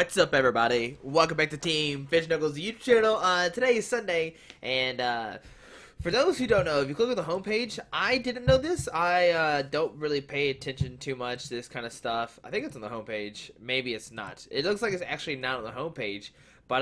What's up, everybody? Welcome back to Team FISHKNUCKLES YouTube channel. Today is Sunday, and for those who don't know, if you click on the homepage, I didn't know this. I don't really pay attention too much to this kind of stuff. I think it's on the homepage. Maybe it's not. It looks like it's actually not on the homepage. But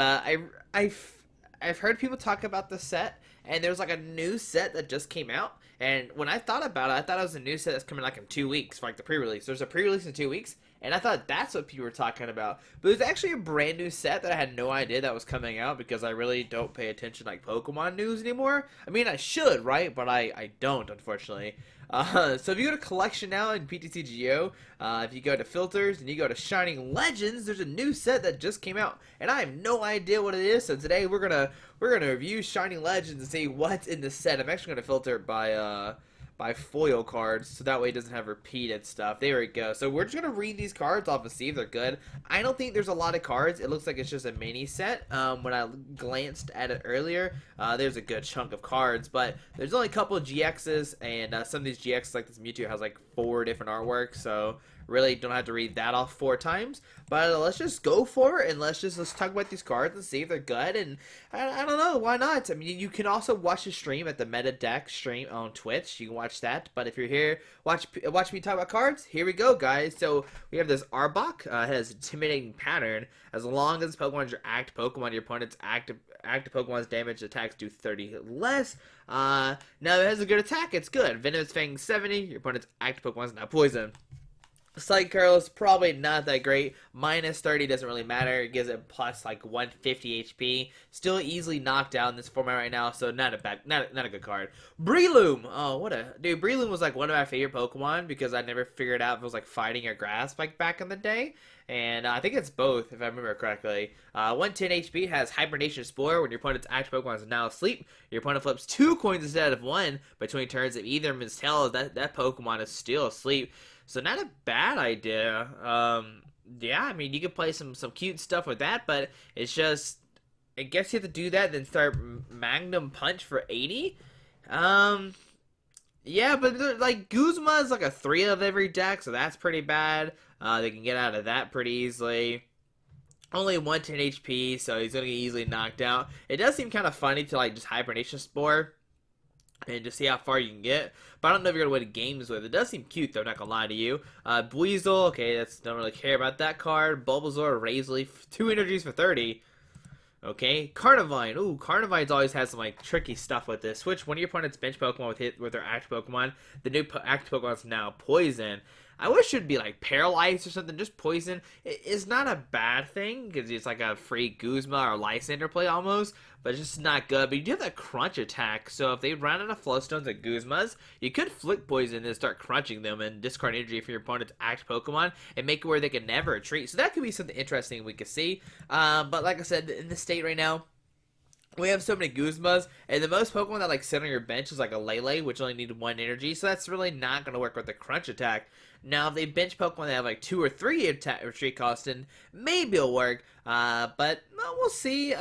I've heard people talk about the set, and there's like a new set that just came out. And when I thought about it, I thought it was a new set that's coming like in 2 weeks for like the pre-release. There's a pre-release in 2 weeks. And I thought that's what people were talking about. But it was actually a brand new set that I had no idea that was coming out because I really don't pay attention to like Pokemon news anymore. I mean, I should, right? But I don't, unfortunately. So if you go to Collection now in PTCGO, if you go to Filters and you go to Shining Legends, there's a new set that just came out. And I have no idea what it is. So today we're gonna review Shining Legends and see what's in the set. I'm actually gonna filter it by foil cards, so that way it doesn't have repeated stuff. There we go. So we're just going to read these cards off and see if they're good. I don't think there's a lot of cards. It looks like it's just a mini set. When I glanced at it earlier, there's a good chunk of cards, but there's only a couple of GXs, and some of these GXs, like this Mewtwo, has like 4 different artworks, so really don't have to read that off 4 times. But let's just go for it, and let's talk about these cards and see if they're good. And I don't know, why not? I mean, you can also watch the stream at the Meta Deck stream on Twitch. You can watch that. But if you're here, watch me talk about cards. Here we go, guys. So we have this Arbok. It has intimidating pattern. As long as Pokemon's your active Pokemon, your opponent's active Pokemon's damage attacks do 30 less. Now it has a good attack. It's good. Venomous Fang 70. Your opponent's active Pokemon's now poison. Psych Curls, probably not that great. Minus 30 doesn't really matter. It gives it plus like 150 HP. Still easily knocked down in this format right now, so not a good card. Breloom! Oh, dude, Breloom was like one of my favorite Pokemon because I never figured out if it was like fighting or grass like back in the day. And I think it's both, if I remember correctly. 110 HP, has Hibernation Spore. When your opponent's active Pokemon is now asleep, your opponent flips 2 coins instead of 1 between turns. If either of them is held, that Pokemon is still asleep. So not a bad idea. Yeah, I mean, you could play some cute stuff with that, but it's just, I guess you have to do that, then start Magnum Punch for 80. Yeah, but like Guzma is like a 3 of every deck, so that's pretty bad. They can get out of that pretty easily. Only 110 HP, so he's gonna get easily knocked out. It does seem kind of funny to like just Hibernation Spore and just see how far you can get. But I don't know if you're going to win games with it. It does seem cute, though, not going to lie to you. Buizel, okay, don't really care about that card. Bulbasaur, Razorleaf, 2 energies for 30. Okay, Carnivine. Ooh, Carnivine's always has some, like, tricky stuff with this. Switch one of your opponent's bench Pokemon with their active Pokemon. The new active Pokemon is now Poison. I wish it would be, like, Paralyzed or something. Just Poison. It's not a bad thing, because it's like a free Guzma or Lysander play almost, but it's just not good. But you do have that Crunch attack, so if they run out of Flowstones and Guzmas, you could flick Poison and start crunching them and discard energy for your opponent's active Pokemon and make it where they can never retreat. So that could be something interesting we could see. But like I said, in this state right now, we have so many Guzmas, and the most Pokemon that like sit on your bench is like a Lele, which only need 1 energy, so that's really not going to work with the Crunch attack. Now, if they bench Pokemon that have like 2 or 3 retreat cost, then maybe it'll work, but well, we'll see.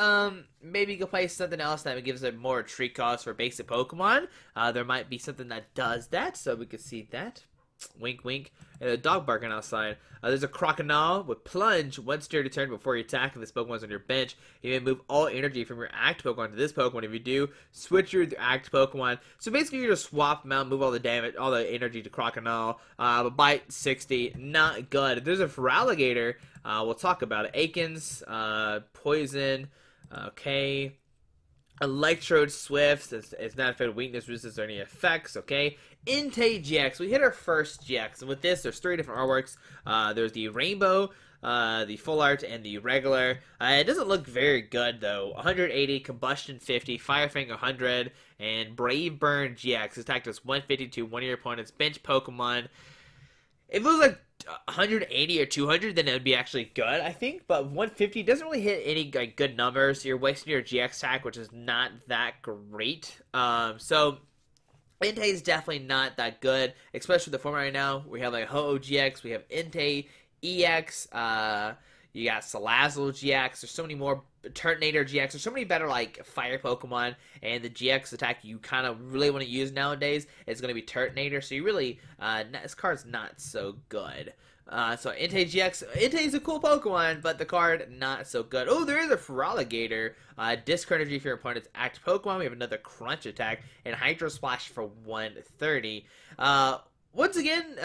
Maybe you can play something else that gives it more retreat cost for basic Pokemon. There might be something that does that, so we could see that. Wink, wink. And a dog barking outside. There's a Crocodile with Plunge. Once during your turn before you attack, and this Pokemon's on your bench, you may move all energy from your active Pokemon to this Pokemon. If you do, switch your active Pokemon. So basically, you're just swap them out, move all the damage, all the energy to Crocodile. Bite 60, not good. If there's a Feraligatr, we'll talk about it. Akins, Poison, okay. Electrode Swift, it's not affected weakness, resistance, or any effects, okay? Entei GX, we hit our first GX, and with this, there's 3 different artworks. There's the Rainbow, the Full Art, and the Regular. It doesn't look very good, though. 180, Combustion 50, Firefang 100, and Brave Burn GX. Attack does 150 to one of your opponent's bench Pokemon. If it was like 180 or 200, then it would be actually good, I think. But 150 doesn't really hit any like good numbers. You're wasting your GX attack, which is not that great. So Entei is definitely not that good, especially with the format right now. We have like Ho-Oh GX, we have Entei EX, you got Salazzle GX. There's so many more. Turtonator GX. There's so many better like fire Pokemon, and the GX attack you kind of really want to use nowadays is going to be Turtonator. So you really, this card's not so good. So Entei GX, Entei's a cool Pokemon, but the card not so good. Oh, there is a Feraligatr. Discard energy for your opponent's active Pokemon. We have another Crunch attack and Hydro Splash for 130. Once again,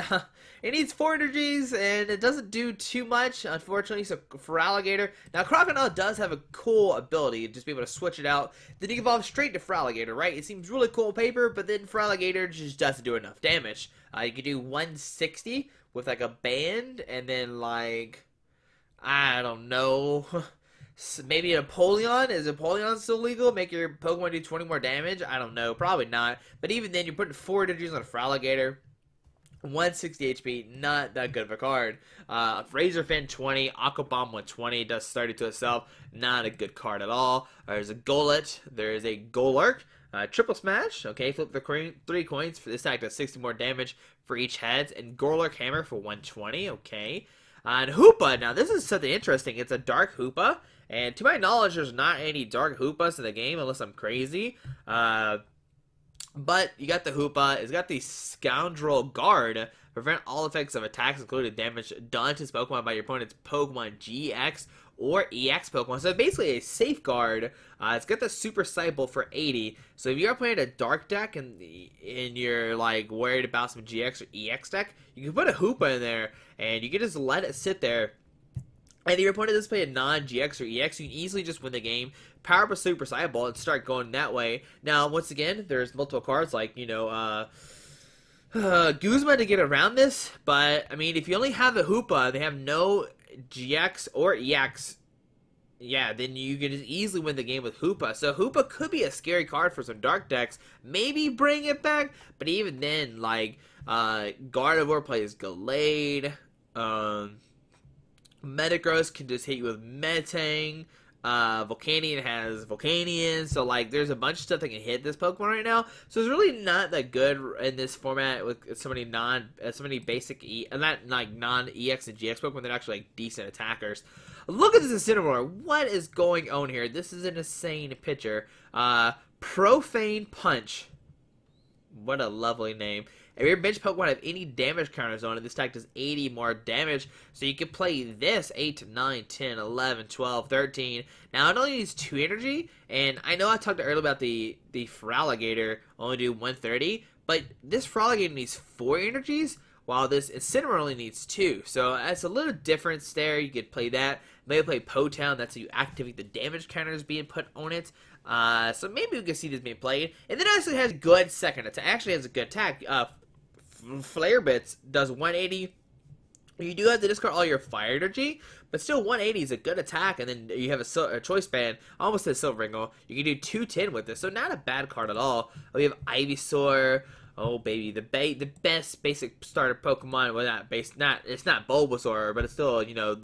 it needs 4 energies, and it doesn't do too much, unfortunately, so Feraligatr. Now, Crocodile does have a cool ability, just be able to switch it out. Then you can evolve straight to Feraligatr, right? It seems really cool on paper, but then Feraligatr just doesn't do enough damage. You can do 160 with, like, a band, and then, like, I don't know, maybe an Apollyon? Is Apollyon still legal? Make your Pokemon do 20 more damage? I don't know, probably not. But even then, you're putting 4 energies on a Feraligatr. 160 HP, not that good of a card. Razor Fin 20, Aqua Bomb 120, does 30 to itself, not a good card at all. There's a Golett, there's a Golurk, Triple Smash, okay, flip the 3 coins, for this attack does 60 more damage for each head, and Golurk Hammer for 120, okay. And Hoopa, now this is something interesting, it's a Dark Hoopa, and to my knowledge there's not any Dark Hoopas in the game, unless I'm crazy. But you got the Hoopa, it's got the Scoundrel Guard, prevent all effects of attacks including damage done to this Pokemon by your opponent's Pokemon GX or EX Pokemon. So basically a safeguard. It's got the Super Cycle for 80. So if you're playing a Dark deck and you're like worried about some GX or EX deck, you can put a Hoopa in there and you can just let it sit there. And if your opponent does play a non-GX or EX, you can easily just win the game, power up a Super Saiyan Ball, and start going that way. Now, once again, there's multiple cards like, you know, Guzma to get around this, but, I mean, if you only have the Hoopa, they have no GX or EX, yeah, then you can just easily win the game with Hoopa. So Hoopa could be a scary card for some Dark decks. Maybe bring it back, but even then, like, Gardevoir plays Gallade, Metagross can just hit you with Metang. Volcanion has Volcanion. So, like, there's a bunch of stuff that can hit this Pokemon right now. So, it's really not that good in this format with so many basic not like non-EX and GX Pokemon. They're actually, like, decent attackers. Look at this Incineroar. What is going on here? This is an insane picture. Profane Punch. What a lovely name. If your bench Pokemon have any damage counters on it, this attack does 80 more damage. So you can play this 8, 9, 10, 11, 12, 13. Now it only needs 2 energy. And I know I talked earlier about the Feraligatr only do 130. But this Feraligatr needs 4 energies, while this Incineroar only needs 2. So that's a little difference there. You could play that. Maybe play Potown. That's how you activate the damage counters being put on it. So maybe we can see this being played. And then it actually has good second attack. Actually has a good attack. Flare Bits does 180. You do have to discard all your fire energy, but still 180 is a good attack. And then you have a choice band, almost a Silver Ringle. You can do 210 with this, so not a bad card at all. We have Ivysaur. Oh baby, the best basic starter Pokemon. Well, it's not Bulbasaur, but it's still, you know,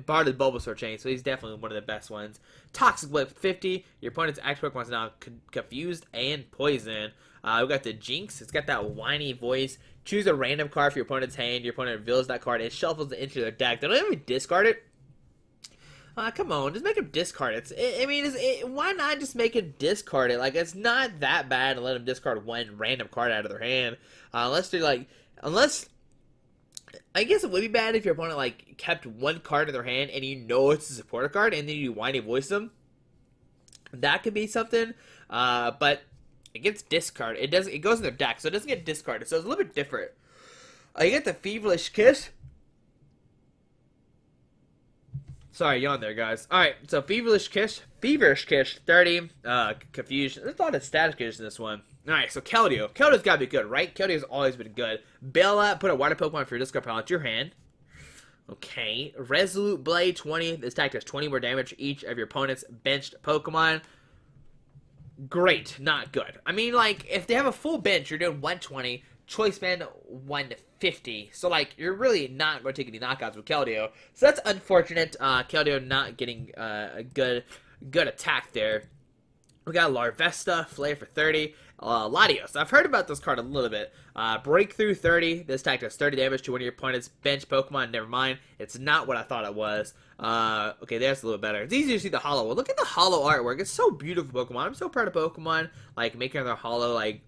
part of the Bulbasaur chain, so he's definitely one of the best ones. Toxic Blip 50. Your opponent's active Pokemon is now confused and poison. We got the Jinx. It's got that whiny voice. Choose a random card for your opponent's hand. Your opponent reveals that card. It shuffles it into their deck. They don't even discard it. Come on, just make him discard it. Why not just make him discard it? Like, it's not that bad to let him discard one random card out of their hand. I guess it would be bad if your opponent, like, kept one card in their hand and you know it's a supporter card and then you whiny voice them. That could be something. But it gets discarded. It goes in their deck, so it doesn't get discarded. So it's a little bit different. You get the Feverish Kiss. Sorry, yawn there, guys. Alright, so Feverish Kiss, 30, Confusion. There's a lot of status conditions in this one. Alright, so Keldeo. Keldeo's gotta be good, right? Keldeo's always been good. Bail out, put a water Pokemon for your discard pile into your hand. Okay. Resolute Blade 20. This attack does 20 more damage to each of your opponent's benched Pokemon. Great, not good. I mean, like, if they have a full bench, you're doing 120. Choice Band 150. So, like, you're really not going to take any knockouts with Keldeo. So that's unfortunate. Keldeo not getting a good attack there. We got Larvesta, Flare for 30. Latios. I've heard about this card a little bit. Breakthrough 30. This attack does 30 damage to one of your opponent's bench Pokemon. Never mind. It's not what I thought it was. Okay, that's a little better. It's easier to see the hollow. Well, look at the hollow artwork. It's so beautiful, Pokemon. I'm so proud of Pokemon, like, making their hollow, like,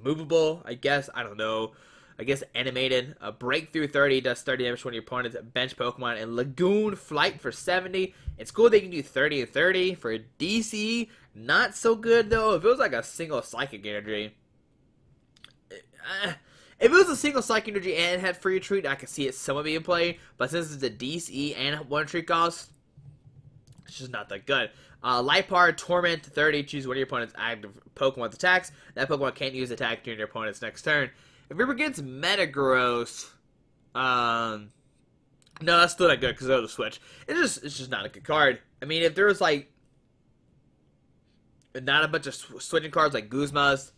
movable, I guess. I don't know. I guess animated. Breakthrough 30 does 30 damage when your opponent's bench Pokemon, and Lagoon Flight for 70. It's cool they can do 30 and 30 for DC. Not so good though. If it was like a single Psychic Energy, if it was a single Psychic Energy and had free retreat, I could see it somewhat being played. But since it's a DC and one retreat cost, it's just not that good. Light Power, Torment 30. Choose one of your opponent's active Pokemon with attacks. That Pokemon can't use attack during your opponent's next turn. If it against Metagross, no, that's still not good because it'll switch. It's just not a good card. I mean, if there was like not a bunch of switching cards like Guzma's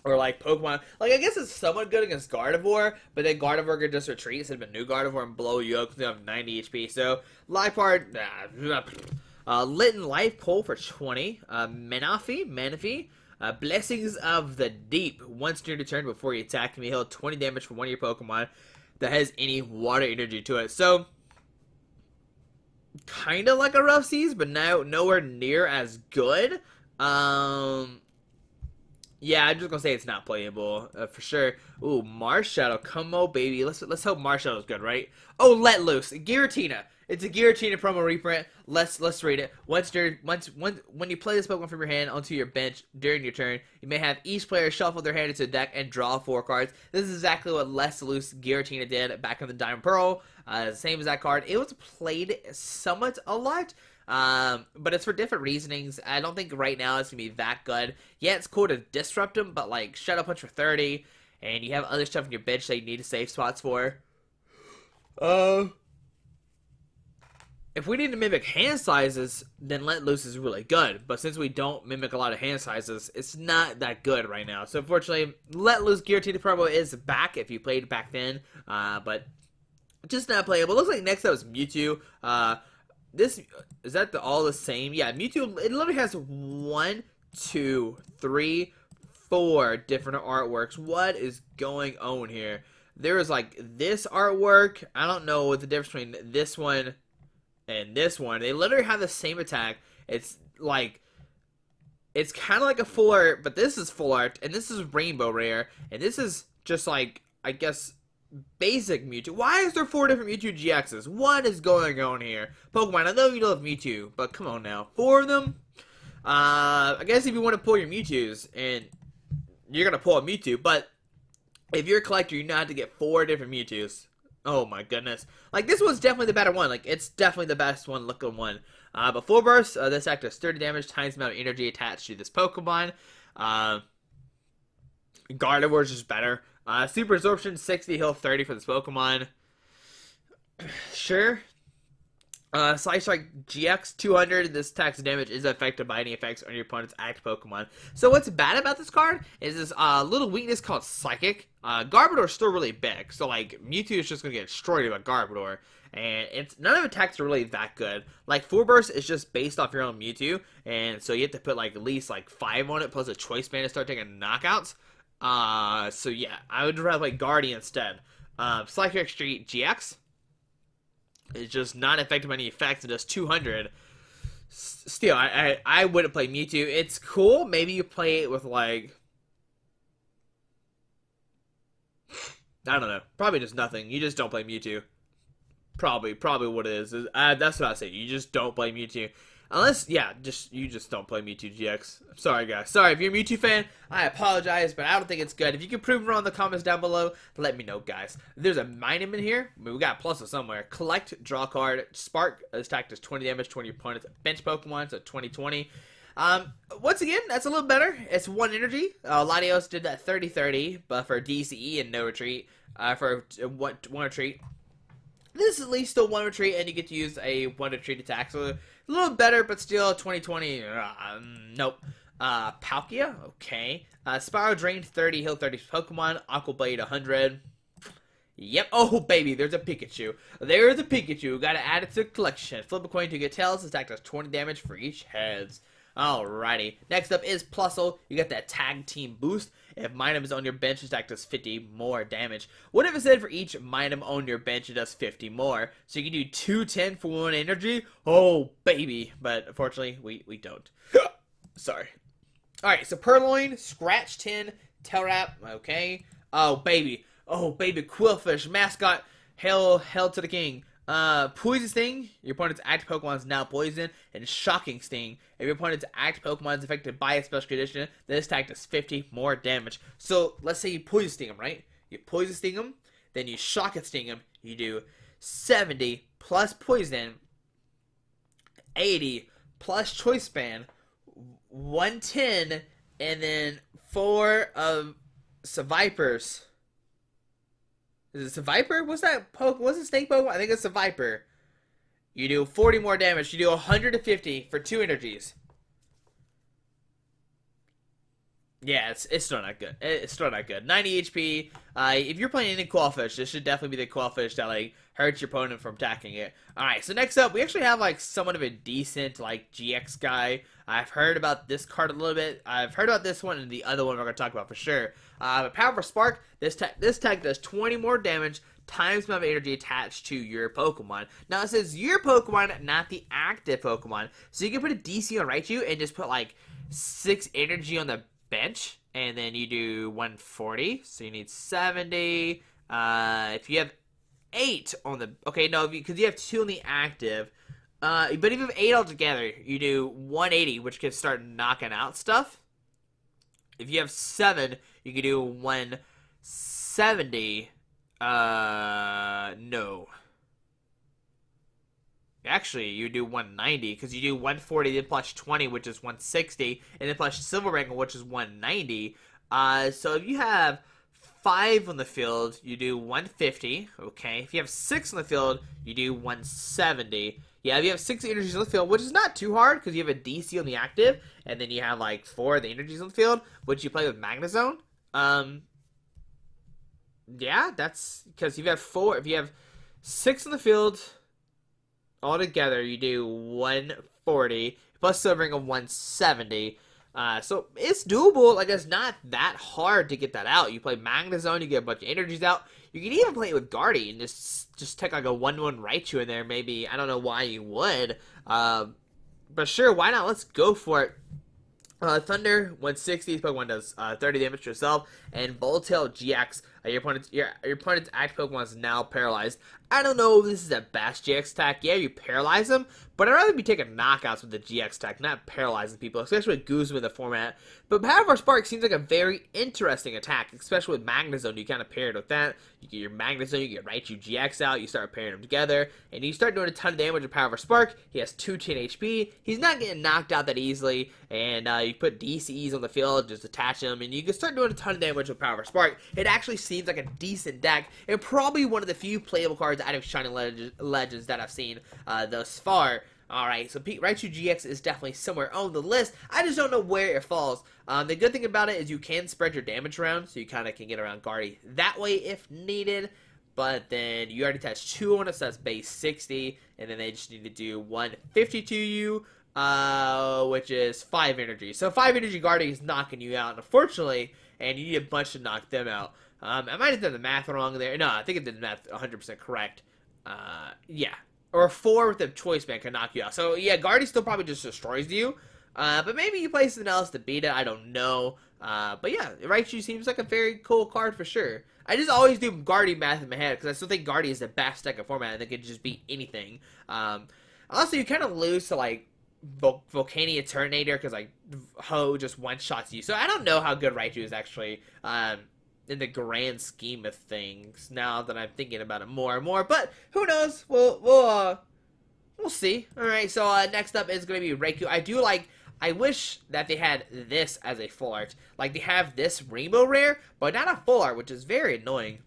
or like Pokemon, like I guess it's somewhat good against Gardevoir, but then Gardevoir could just retreat instead of a new Gardevoir and blow you up because you have 90 HP. So Life Part, Litten Life Pull for 20. Manaphy. Blessings of the Deep. Once during your turn before you attack, you may heal 20 damage from one of your Pokemon that has any water energy to it. So, kind of like a Rough Seas, but now nowhere near as good. Yeah, I'm just gonna say it's not playable for sure. Ooh, Marshadow, come on, baby. Let's hope Marshadow's good, right? Oh, Let Loose, Giratina. It's a Giratina promo reprint. Let's read it. When you play this Pokemon from your hand onto your bench during your turn, you may have each player shuffle their hand into a deck and draw 4 cards. This is exactly what Let Loose Giratina did back in the Diamond Pearl. Same as that card. It was played somewhat a lot. But it's for different reasonings. I don't think right now it's gonna be that good. Yeah, it's cool to disrupt them, but like Shadow Punch for 30, and you have other stuff in your bench that you need to save spots for. If we need to mimic hand sizes, then Let Loose is really good. But since we don't mimic a lot of hand sizes, it's not that good right now. So unfortunately, Let Loose Giratina promo is back if you played back then. But just not playable. Looks like next up is Mewtwo. This is that all the same? Yeah, Mewtwo. It literally has 1, 2, 3, 4 different artworks. What is going on here? There is like this artwork. I don't know what the difference between this one and this one. They literally have the same attack. It's like it's kind of like a full art, but this is full art, and this is Rainbow Rare, and this is just like I guess basic Mewtwo. Why is there 4 different Mewtwo GXs? What is going on here? Pokemon, I know you love Mewtwo, but come on now. 4 of them? I guess if you want to pull your Mewtwo's, and you're going to pull a Mewtwo, but if you're a collector, you know how to get 4 different Mewtwo's. Oh my goodness. Like, this one's definitely the better one. Like, it's definitely the best one looking one. But Full Burst, this act does 30 damage times the amount of energy attached to this Pokemon. Gardevoir's just better. Super Absorption, 60, heal 30 for this Pokemon. Sure. Slice Strike GX, 200. This attacks damage is affected by any effects on your opponent's active Pokemon. So what's bad about this card is this little weakness called Psychic. Garbodor's still really big, so like Mewtwo is just gonna get destroyed by Garbodor, and it's none of attacks are really that good. Like Full Burst is just based off your own Mewtwo, and so you have to put like at least like 5 on it plus a Choice Band to start taking knockouts. So yeah, I would rather play Guardian instead. Psychic Street GX is just not affected by any effects and does 200. Still, I wouldn't play Mewtwo. It's cool. Maybe you play it with like, I don't know. Probably just nothing. You just don't play Mewtwo. Probably what it is. That's what I say. You just don't play Mewtwo. Unless, yeah, you just don't play Mewtwo GX. Sorry, guys. Sorry, if you're a Mewtwo fan, I apologize, but I don't think it's good. If you can prove me wrong in the comments down below, let me know, guys. There's a Minimum in here. I mean, we got pluses somewhere. Collect, draw a card. Spark, attack does 20 damage, 20 opponent's bench Pokemon, so 20-20. Once again, that's a little better. It's 1 energy. Latios did that 30-30, but for DCE and no retreat. For 1 retreat. This is at least still 1 retreat, and you get to use a 1 retreat attack, so a little better, but still 20-20. Nope. Palkia, okay. Spiral Drain 30, heal 30 Pokemon. Aqua Blade 100. Yep. Oh, baby, there's a Pikachu. There's a Pikachu. Gotta add it to the collection. Flip a coin to get tails. Attack does 20 damage for each heads. Alrighty. Next up is Plusle. You got that tag team boost. If Minum is on your bench, attack does 50 more damage. What if it said for each Minum on your bench, it does 50 more? So you can do 210 for 1 energy? Oh, baby. But unfortunately, we don't. Sorry. Alright, so Purloin, Scratch 10, Tailrap, okay. Oh, baby, Quillfish, mascot, hail to the king. Poison Sting, your opponent's active Pokemon is now poisoned, and Shocking Sting, if your opponent's active Pokemon is affected by a special condition, this attack does 50 more damage. So, let's say you Poison Sting him, right? You Poison Sting him, then you Shocking Sting him, you do 70 plus Poison, 80 plus Choice Span, 110, and then 4 of Vipers. Is it a Viper? What's that poke? What's the snake Pokemon? I think it's a Viper. You do 40 more damage. You do 150 for 2 energies. Yeah, it's still not good. It's still not good. 90 HP. If you're playing any Quillfish, this should definitely be the Quillfish that like hurts your opponent from attacking it. All right, so next up, we actually have like somewhat of a decent like GX guy. I've heard about this card a little bit. I've heard about this one and the other one we're gonna talk about for sure. But Powerful Spark. This tag does 20 more damage times the amount of energy attached to your Pokemon. Now it says your Pokemon, not the active Pokemon. So you can put a DC on Raichu and just put like 6 energy on the bench, and then you do 140, so you need 70. If you have 8 on the, okay, no, because you have 2 on the active, but if you have 8 altogether, you do 180, which can start knocking out stuff. If you have 7, you can do 170. No. Actually, you do 190, because you do 140, then plus 20, which is 160, and then plus Silver Wrangle, which is 190. So if you have 5 on the field, you do 150, okay? If you have 6 on the field, you do 170. Yeah, if you have 6 energies on the field, which is not too hard, because you have a DC on the active, and then you have, like, 4 of the energies on the field, which you play with Magnezone. Yeah, that's, because if you have 6 on the field, altogether, you do 140 plus Silver Ring of 170. So it's doable. Like, it's not that hard to get that out. You play Magnezone, you get a bunch of energies out. You can even play it with Guardy and just take like a 1-1 Raichu in there. Maybe, I don't know why you would. But sure, why not? Let's go for it. Thunder 160. This Pokemon does 30 damage to yourself, and Voltail GX. Your opponent's active Pokemon is now paralyzed. I don't know if this is a best GX attack. Yeah, you paralyze them, but I'd rather be taking knockouts with the GX attack, not paralyzing people, especially with Guzma in the format. But Powerful Spark seems like a very interesting attack, especially with Magnezone. You kind of pair it with that. You get your Magnezone, you get Raichu GX out, you start pairing them together, and you start doing a ton of damage with Powerful Spark. He has 210 HP. He's not getting knocked out that easily, and you put DCEs on the field, just attach them, and you can start doing a ton of damage with Powerful Spark. It actually seems like a decent deck, and probably one of the few playable cards out of Shining Legends that I've seen thus far. Alright, so Raichu GX is definitely somewhere on the list. I just don't know where it falls. The good thing about it is you can spread your damage around, so you kind of can get around Guardy that way if needed. But then you already attached 2 on it, so that's base 60, and then they just need to do 150 to you, which is 5 energy. So 5 energy Guardy is knocking you out, unfortunately, and you need a bunch to knock them out. I might have done the math wrong there. No, I think I did the math 100% correct. Yeah. Or 4 with the Choice Band can knock you out. So, yeah, Guardy still probably just destroys you. But maybe you play something else to beat it. I don't know. But, yeah, Raichu seems like a very cool card for sure. I just always do Guardy math in my head, because I still think Guardy is the best deck of format, and it can just beat anything. Also, you kind of lose to, like, Volcania Turtonator, because, like, Ho just one-shots you. So, I don't know how good Raichu is actually, in the grand scheme of things, now that I'm thinking about it more and more, but who knows? We'll see. All right, so next up is going to be Raikou. I wish that they had this as a full art. Like, they have this rainbow rare, but not a full art, which is very annoying.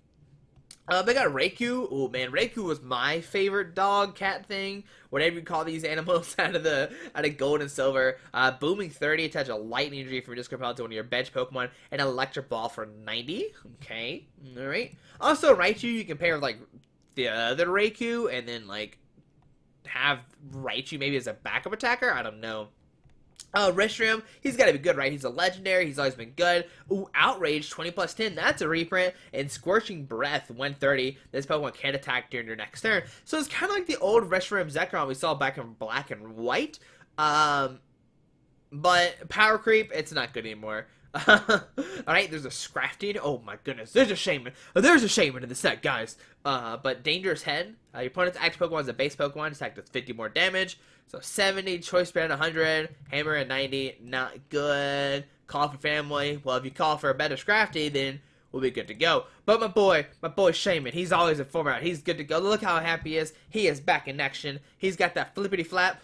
They got Raikou. Oh man, Raikou was my favorite dog, cat thing, whatever you call these animals out of gold and silver. Booming 30, attach a lightning energy from discard pile to one of your bench Pokemon, and electric ball for 90. Okay, all right. Also, Raichu you can pair with like the other Raikou, and then like have Raichu maybe as a backup attacker. I don't know. Reshiram, he's got to be good, right? He's a legendary. He's always been good. Ooh, Outrage, 20 plus 10. That's a reprint. And Scorching Breath, 130. This Pokemon can't attack during your next turn. So it's kind of like the old Reshiram Zekrom we saw back in Black and White. But Power Creep, it's not good anymore. Alright, there's a Scrafted. Oh my goodness, there's a Shaman. There's a Shaman in the set, guys. But Dangerous Head. Your opponent's active Pokemon is a base Pokemon. Attack does 50 more damage. So 70, Choice Band 100, Hammer at 90. Not good. Call for family. Well, if you call for a better Scrafty, then we'll be good to go. But my boy Shaman, he's always in format. He's good to go. Look how happy he is. He is back in action. He's got that flippity flap.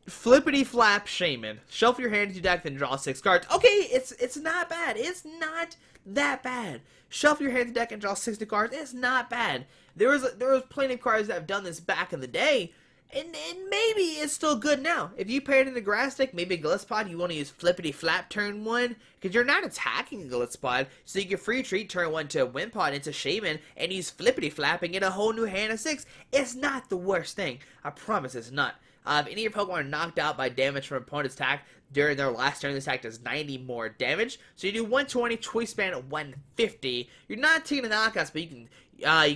Flippity flap Shaman. Shuffle your hand into your deck, then draw 6 cards. Okay, it's not bad. It's not that bad. Shuffle your hand to deck and draw 60 cards. It's not bad. There was plenty of cards that have done this back in the day. And maybe it's still good now. If you pair it in a grass deck, maybe a Glisspod, you want to use Flippity Flap turn 1, because you're not attacking a Glisspod, so you can free treat turn 1 to a Wimpod into Shaman, and use Flippity Flap and get a whole new hand of 6. It's not the worst thing. I promise it's not. If any of your Pokemon are knocked out by damage from an opponent's attack during their last turn, this attack does 90 more damage. So you do 120, Choice Band at 150. You're not taking the knockouts, but you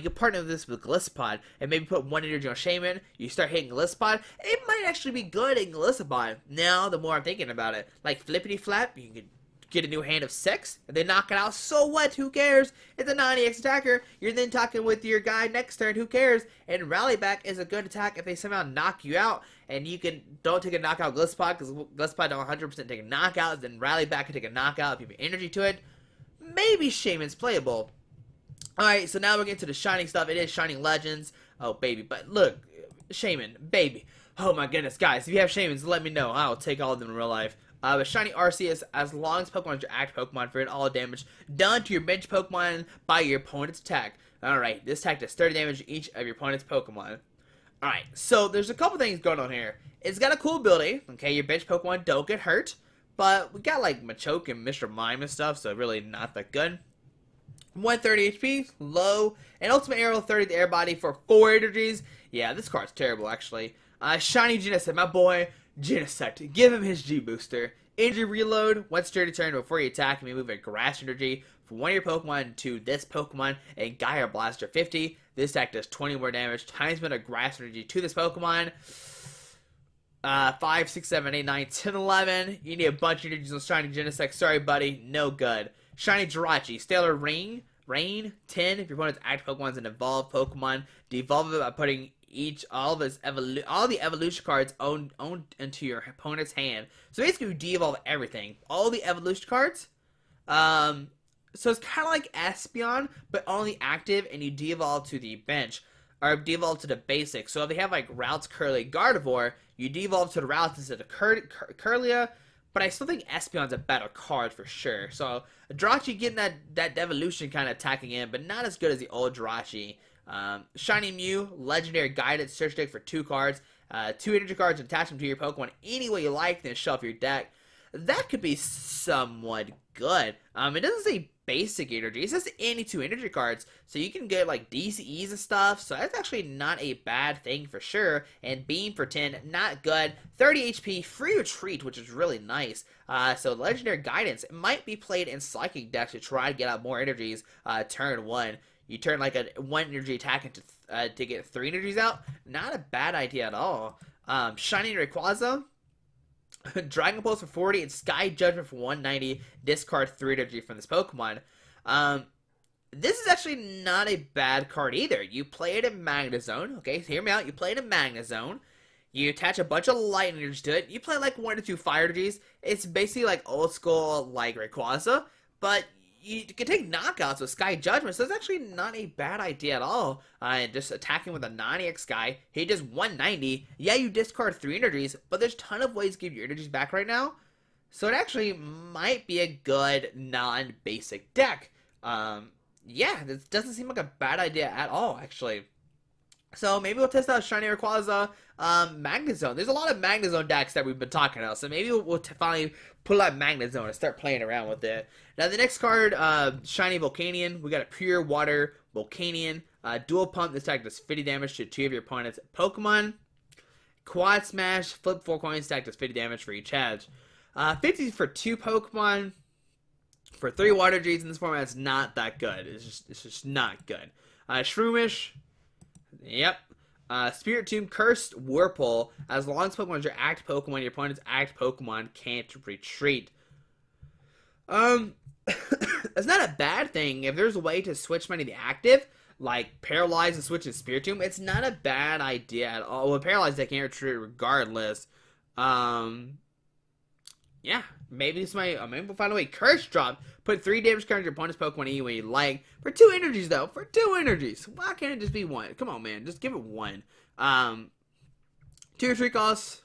can partner this with Glisspod and maybe put 1 energy on Shaman. You start hitting Glisspod. It might actually be good in Glisspod. Now, the more I'm thinking about it, like Flippity Flap, you can get a new hand of 6, and they knock it out. So what? Who cares? It's a 90x attacker. You're then talking with your guy next turn. Who cares? And Rally Back is a good attack if they somehow knock you out, and you don't take a knockout Glisspod, because Glisspod don't 100% take a knockout. Then Rally Back can take a knockout if you have energy to it. Maybe Shaman's playable. Alright, so now we're getting to the Shining stuff. It is Shining Legends. Oh, baby. But look, Shaman, baby. Oh my goodness, guys. If you have Shamans, let me know. I'll take all of them in real life. With Shiny Arceus, as long as Pokemon is your active Pokemon, for all damage done to your bench Pokemon by your opponent's attack. Alright, this attack does 30 damage to each of your opponent's Pokemon. Alright, so there's a couple things going on here. It's got a cool ability. Okay, your bench Pokemon don't get hurt. But we got like Machoke and Mr. Mime and stuff, so really not that good. 130 HP, low, and Ultimate Arrow 30 the air body for 4 energies. Yeah, this card's terrible, actually. Shiny Genesect, my boy, Genesect. Give him his G-Booster. Energy reload, once during turn before you attack, you may move a Grass Energy from one of your Pokemon to this Pokemon, and Gyre Blaster 50. This attack does 20 more damage, times amount of Grass Energy to this Pokemon. 5, 6, 7, 8, 9, 10, 11. You need a bunch of energies on Shiny Genesect. Sorry, buddy, no good. Shiny Jirachi, Stellar Rain, 10. If your opponent's active Pokemon is an evolved Pokemon, devolve it by putting all the evolution cards owned into your opponent's hand. So basically, you de-evolve everything, all the evolution cards. So it's kind of like Espeon, but only active, and you de-evolve to the bench, or de-evolve to the basic. So if they have like Routes, Curly, Gardevoir, you de-evolve to the Routes instead of Curlia. But I still think Espeon's a better card for sure. So Jirachi getting that evolution kind of attacking in, but not as good as the old Jirachi. Shiny Mew, Legendary Guided, search deck for 2 cards. 2 energy cards and attach them to your Pokemon any way you like, then shuffle your deck. That could be somewhat good. It doesn't say basic energy. It says any 2 energy cards. So you can get like DCEs and stuff. So that's actually not a bad thing for sure. And Beam for 10, not good. 30 HP, free retreat, which is really nice. So Legendary Guidance, it might be played in Psychic decks to try to get out more energies turn 1. You turn like a 1 energy attack into to get 3 energies out. Not a bad idea at all. Shiny Rayquaza, Dragon Pulse for 40, and Sky Judgment for 190. Discard 3 energy from this Pokemon. This is actually not a bad card either. You play it in Magnezone. Okay, so hear me out. You play it in Magnezone. You attach a bunch of light energies to it. You play like 1 to 2 fire energies. It's basically like old school like Rayquaza, but you can take knockouts with Sky Judgment, so it's actually not a bad idea at all. Just attacking with a 90x guy, he does 190. Yeah, you discard 3 energies, but there's a ton of ways to give your energies back right now. So it actually might be a good non-basic deck. Yeah, this doesn't seem like a bad idea at all, actually. So maybe we'll test out Shiny Rayquaza, Magnezone. There's a lot of Magnezone decks that we've been talking about, so maybe we'll finally pull out Magnezone and start playing around with it. Now the next card, Shiny Volcanion. We got a Pure Water Volcanion. Dual Pump. This attack does 50 damage to 2 of your opponent's Pokemon. Quad Smash. Flip 4 coins. Attack does 50 damage for each edge. 50 for 2 Pokemon. For 3 Water G's in this format, it's not that good. It's just not good. Shroomish. Yep. Spirit Tomb, Cursed, Whirlpool. As long as Pokemon is your active Pokemon, your opponent's active Pokemon can't retreat. It's not a bad thing. If there's a way to switch many of the active, like Paralyze and switch to Spirit Tomb, it's not a bad idea at all. Well, Paralyze, they can't retreat regardless. Yeah, maybe maybe we'll find a way. Curse Drop. Put 3 damage cards on your opponent's Pokemon any way you like. For 2 energies, though. For 2 energies. Why can't it just be 1? Come on, man. Just give it 1. 2 retreat costs.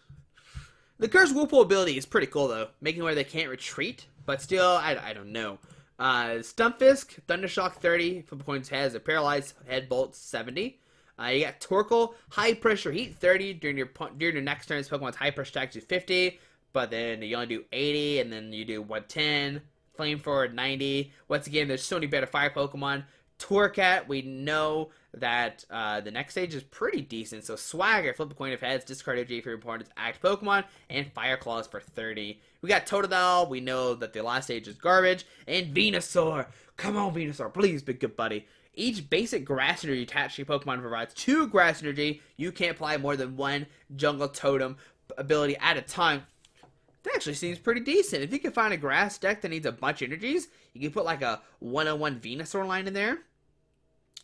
The Curse Whirlpool ability is pretty cool, though. Making it where they can't retreat. But still, I don't know. Stumpfisk, Thundershock 30. For the opponent's head as a Paralyzed Head Bolt 70. You got Torkoal, High Pressure Heat 30. During your next turn's Pokemon's High Pressure attack to 50. But then you only do 80, and then you do 110. Flame Forward 90. Once again, there's so many better fire Pokemon. Torcat, we know that the next stage is pretty decent. So Swagger, flip a coin of heads, discard energy for your opponent's active Pokemon, and Fire Claws for 30. We got Totodile, we know that the last stage is garbage. And Venusaur, come on Venusaur, please be good buddy. Each basic grass energy attached to your Pokemon provides 2 grass energy. You can't apply more than 1 Jungle Totem ability at a time. That actually seems pretty decent. If you can find a grass deck that needs a bunch of energies, you can put like a 101 Venusaur line in there.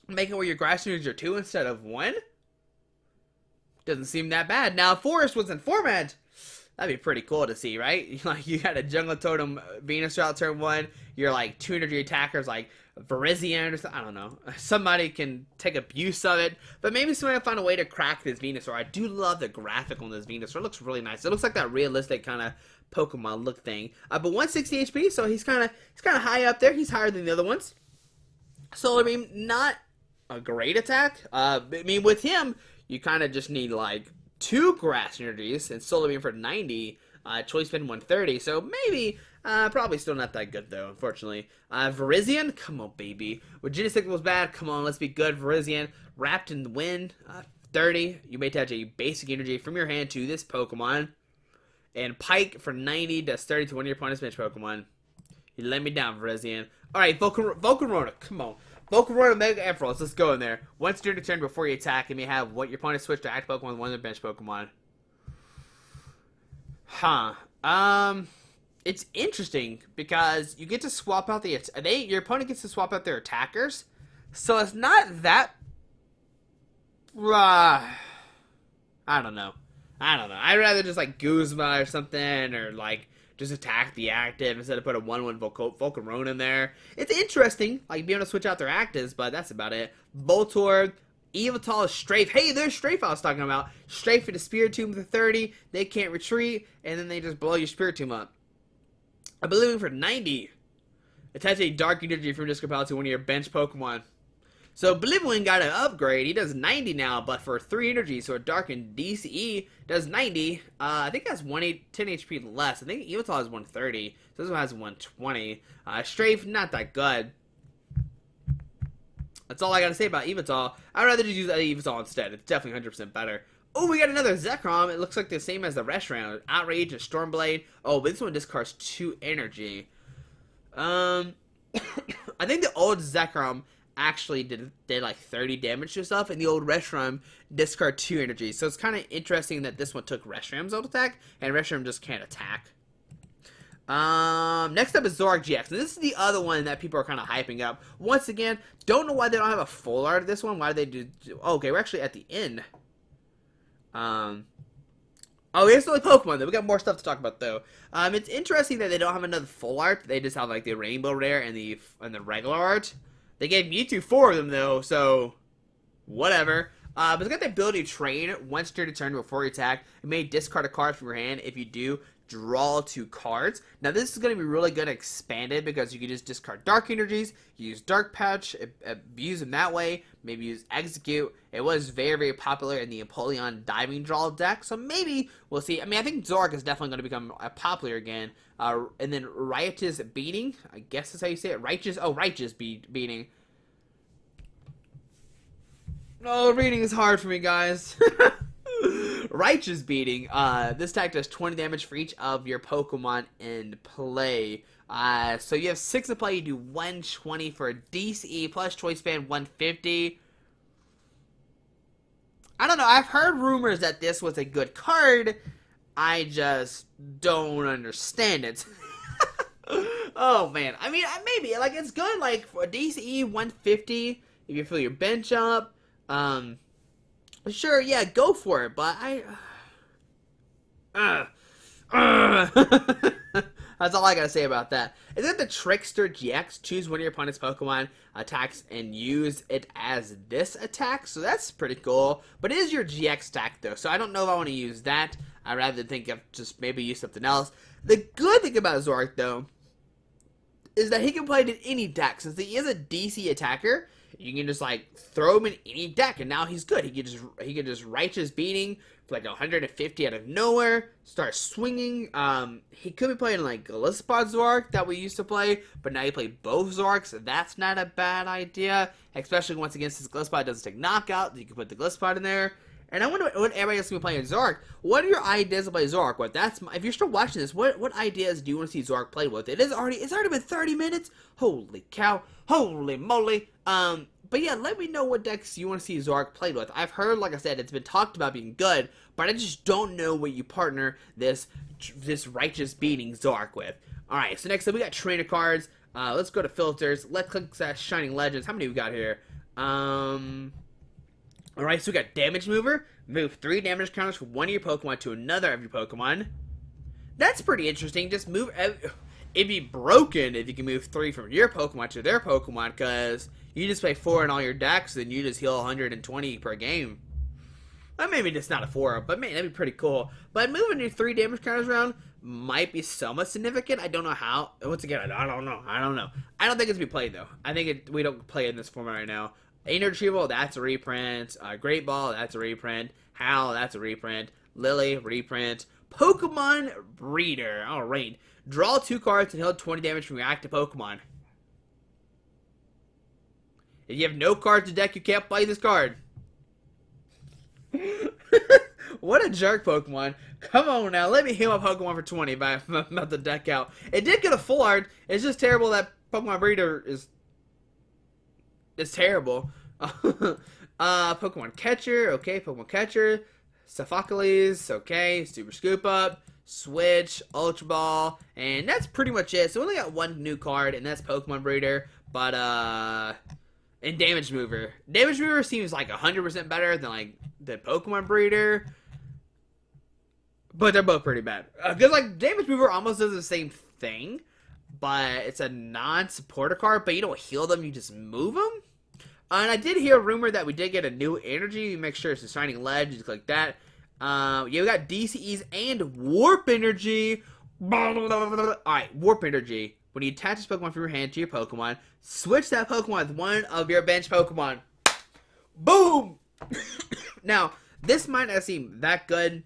Make it where your grass energies are 2 instead of 1. Doesn't seem that bad. Now, if Forest was in format, that'd be pretty cool to see, right? Like, you got a Jungle Totem Venusaur out turn 1. You're like 2 energy attackers like Virizion or something. I don't know. Somebody can take abuse of it. But maybe somebody will find a way to crack this Venusaur. I do love the graphic on this Venusaur. It looks really nice. It looks like that realistic kind of Pokemon look thing. But 160 HP, so he's kind of high up there. He's higher than the other ones. So, I mean, not a great attack. I mean, with him, you kind of just need like 2 grass energies and Solar Beam for 90. Choice Band 130. So maybe, probably still not that good though, unfortunately. Virizion, come on, baby. When Genesect was bad, come on, let's be good. Virizion, Wrapped in the Wind, 30. You may attach a basic energy from your hand to this Pokemon. And Pike for 90 does 30 to one of your opponent's bench Pokemon. You let me down, Virizion. Alright, Volcarona, come on. Volcarona Mega Ampharos, let's go in there. Once during the turn before you attack, you may have what your opponent switch to active Pokemon with one of their bench Pokemon. It's interesting because you get to swap out your opponent gets to swap out their attackers, so it's not that. I don't know. I'd rather just like Guzma or something, or like just attack the active instead of put a 1/1 Volcarona in there. It's interesting, like being able to switch out their actives, but that's about it. Voltorb. Evital, Strafe. Hey, there's Strafe I was talking about. Strafe for the Spirit Tomb for 30. They can't retreat, and then they just blow your Spirit Tomb up. Oblivion for 90. Attach a Dark Energy from Disc Repel to one of your bench Pokemon. So Oblivion got an upgrade. He does 90 now, but for 3 energy. So a Dark and DCE does 90. I think that's 10 HP less. I think Evital has 130. So this one has 120. Strafe, not that good. That's all I gotta say about Evital. I'd rather just use Evital instead. It's definitely 100% better. Oh, we got another Zekrom. It looks like the same as the rest round. Outrage and Stormblade. Oh, but this one discards 2 energy. I think the old Zekrom actually did like 30 damage to itself, and the old Reshiram discard 2 energy. So it's kind of interesting that this one took Reshiram's old attack, and Reshiram just can't attack. Next up is Zoroark GX. And this is the other one that people are kind of hyping up. Once again, don't know why they don't have a full art of this one. Why do they do... Oh, okay, we're actually at the end. Oh, here's the only Pokemon, though. We got more stuff to talk about, though. It's interesting that they don't have another full art. They just have, like, the Rainbow Rare and the regular art. They gave Mewtwo 4 of them, though, so... Whatever. But it's got the ability to train once during the turn before you attack. You may discard a card from your hand. If you do, draw 2 cards. Now this is going to be really good expanded because you can just discard Dark Energies, use Dark Patch, use them that way, maybe use Execute. It was very, very popular in the Empoleon Diving Draw deck, so maybe we'll see. I mean, I think Zoroark is definitely going to become popular again. And then Riotous Beating, I guess that's how you say it. Righteous Beating. Oh, reading is hard for me, guys. Righteous Beating. This attack does 20 damage for each of your Pokemon in play. So you have 6 in play. You do 120 for a DCE plus Choice Band 150. I don't know. I've heard rumors that this was a good card. I just don't understand it. Oh man, I mean, maybe like it's good. Like for DCE 150, if you fill your bench up, sure, yeah, go for it. But that's all I gotta say about that. Is it the Trickster GX? Choose one of your opponent's Pokemon attacks and use it as this attack. So that's pretty cool. But it is your GX stack though, so I don't know if I want to use that. I'd rather think of just maybe use something else. The good thing about Zoroark though is that he can play it in any deck. Since he is a DC attacker, you can just like throw him in any deck, and now he's good. He can just Righteous Beating for like 150 out of nowhere, start swinging. He could be playing like Gliscod Zoroark that we used to play, but now you play both Zoroarks. So that's not a bad idea, especially once again since Gliscod doesn't take knockout. You can put the Gliscod in there. And I wonder what everybody else is going to be playing Zoroark. What are your ideas to play Zoroark with? If you're still watching this, what ideas do you want to see Zoroark played with? It's already been 30 minutes. Holy cow! Holy moly! But yeah, let me know what decks you want to see Zoroark played with. I've heard, like I said, it's been talked about being good, but I just don't know what you partner this Righteous Beating Zoroark with. All right, so next up we got trainer cards. Let's go to filters. Let's click Shining Legends. How many we got here? Alright, so we got Damage Mover. Move 3 damage counters from one of your Pokemon to another of your Pokemon. That's pretty interesting. Just move... It'd be broken if you can move 3 from your Pokemon to their Pokemon, because you just play 4 in all your decks, and you just heal 120 per game. Well, maybe it's not a 4, but man, that'd be pretty cool. But moving your 3 damage counters around might be somewhat significant. I don't know how. Once again, I don't know. I don't think it's gonna be played, though. I think we don't play in this format right now. Energy Ball, that's a reprint. Great Ball, that's a reprint. Howl, that's a reprint. Lily, reprint. Pokemon Breeder. Alright. Draw 2 cards and heal 20 damage from your active Pokemon. If you have no cards in deck, you can't play this card. What a jerk, Pokemon. Come on now, let me heal my Pokemon for 20 if I'm about to deck out. It did get a full art. It's just terrible that Pokemon Breeder is... It's terrible. Pokemon Catcher, okay, Pokemon Catcher. FISHKNUCKLES, okay, Super Scoop Up, Switch, Ultra Ball, and that's pretty much it. So we only got one new card, and that's Pokemon Breeder, but, and Damage Mover. Damage Mover seems like 100% better than, like, the Pokemon Breeder, but they're both pretty bad. Because, like, Damage Mover almost does the same thing, but it's a non-supporter card, but you don't heal them, you just move them. And I did hear a rumor that we did get a new energy. You make sure it's a Shining Ledge, you just click that. Yeah, we got DCEs and Warp Energy. Alright, Warp Energy. When you attach this Pokemon from your hand to your Pokemon, switch that Pokemon with one of your bench Pokemon. Boom! Now, this might not seem that good,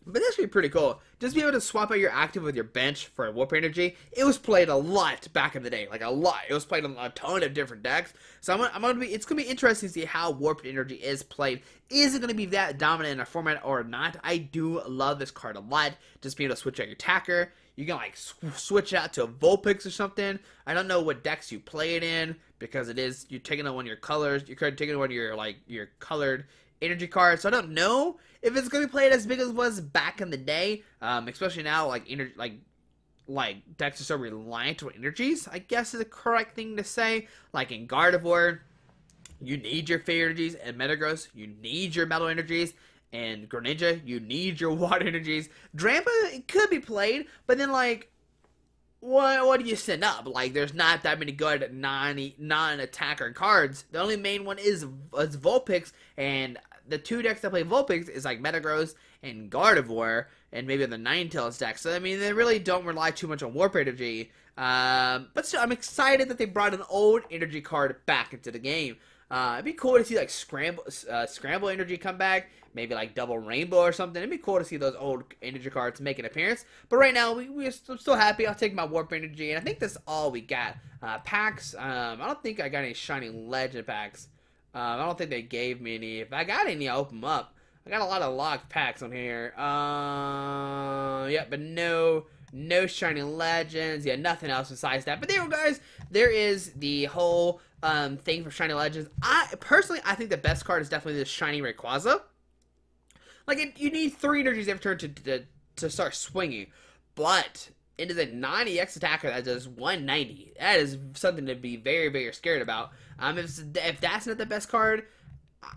but this would be pretty cool. Just be able to swap out your active with your bench for Warp Energy. It was played a lot back in the day, like a lot. It was played in a ton of different decks. So it's gonna be interesting to see how Warped Energy is played. Is it gonna be that dominant in a format or not? I do love this card a lot. Just being able to switch out your attacker. You can like switch out to a Vulpix or something. I don't know what decks you play it in, because you're taking on one of your colors. You're taking one of your colored energy cards. So I don't know if it's gonna be played as big as it was back in the day, especially now, like decks are so reliant on energies, I guess is the correct thing to say. Like in Gardevoir, you need your Fire energies, and Metagross, you need your Metal energies, and Greninja, you need your Water energies. Drampa, it could be played, but then like, what do you send up? Like, there's not that many good non-attacker cards. The only main one is Vulpix, and the 2 decks that play Vulpix is like Metagross and Gardevoir, and maybe the Ninetales deck. So, I mean, they really don't rely too much on Warp Energy. But still, I'm excited that they brought an old energy card back into the game. It'd be cool to see, like, Scramble Energy come back. Maybe, like, Double Rainbow or something. It'd be cool to see those old energy cards make an appearance. But right now, I'm still happy. I'll take my Warp Energy, and I think that's all we got. Packs, I don't think I got any Shining Legend packs. I don't think they gave me any. If I got any, I'll open them up. I got a lot of locked packs on here. Yeah, but no Shining Legends. Yeah, nothing else besides that. But there you go, guys. There is the whole thing for Shining Legends. Personally, I think the best card is definitely the Shiny Rayquaza. Like, you need 3 energies every turn to start swinging. But it is a 90x attacker that does 190. That is something to be very, very scared about. If that's not the best card,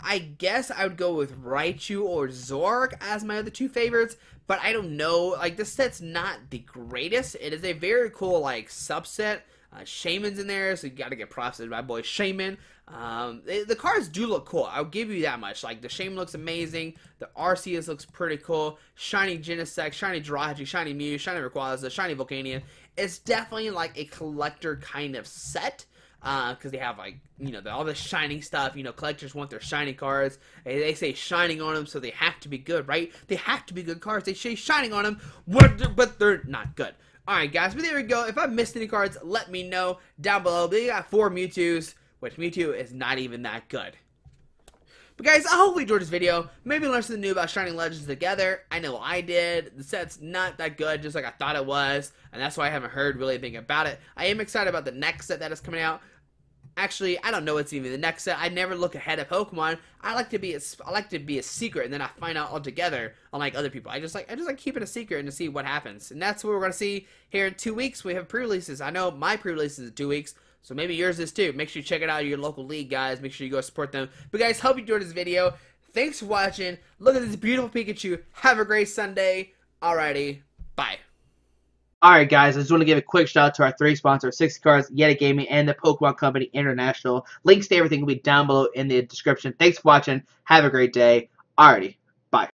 I guess I would go with Raichu or Zork as my other 2 favorites, but I don't know. Like, this set's not the greatest. It is a very cool, like, subset. Shaman's in there, so you gotta get props to my boy Shaman. The cards do look cool. I'll give you that much. Like, the Shaman looks amazing. The Arceus looks pretty cool. Shiny Genesect, Shiny Jirachi, Shiny Mew, Shiny Rayquaza, Shiny Volcanion. It's definitely like a collector kind of set. Because they have, like, you know, all the shiny stuff. You know, collectors want their shiny cards. They say shining on them, so they have to be good, right? They have to be good cards. They say shining on them, but they're not good. Alright, guys, but there we go. If I missed any cards, let me know down below. But you got 4 Mewtwo's, which Mewtwo is not even that good. But guys, I hope you enjoyed this video. Maybe learn something new about Shining Legends together. I know I did. The set's not that good, just like I thought it was. And that's why I haven't heard really anything about it. I am excited about the next set that is coming out. Actually, I don't know what's even the next set. I never look ahead of Pokemon. I like to be a secret, and then I find out altogether. Unlike other people, I just like keeping a secret and to see what happens. And that's what we're gonna see here in 2 weeks. We have pre-releases. I know my pre-release is in 2 weeks, so maybe yours is too. Make sure you check it out at your local league, guys. Make sure you go support them. But guys, hope you enjoyed this video. Thanks for watching. Look at this beautiful Pikachu. Have a great Sunday. Alrighty, bye. Alright guys, I just want to give a quick shout out to our 3 sponsors, 60 Cards, Yeti Gaming, and the Pokemon Company International. Links to everything will be down below in the description. Thanks for watching. Have a great day. Alrighty.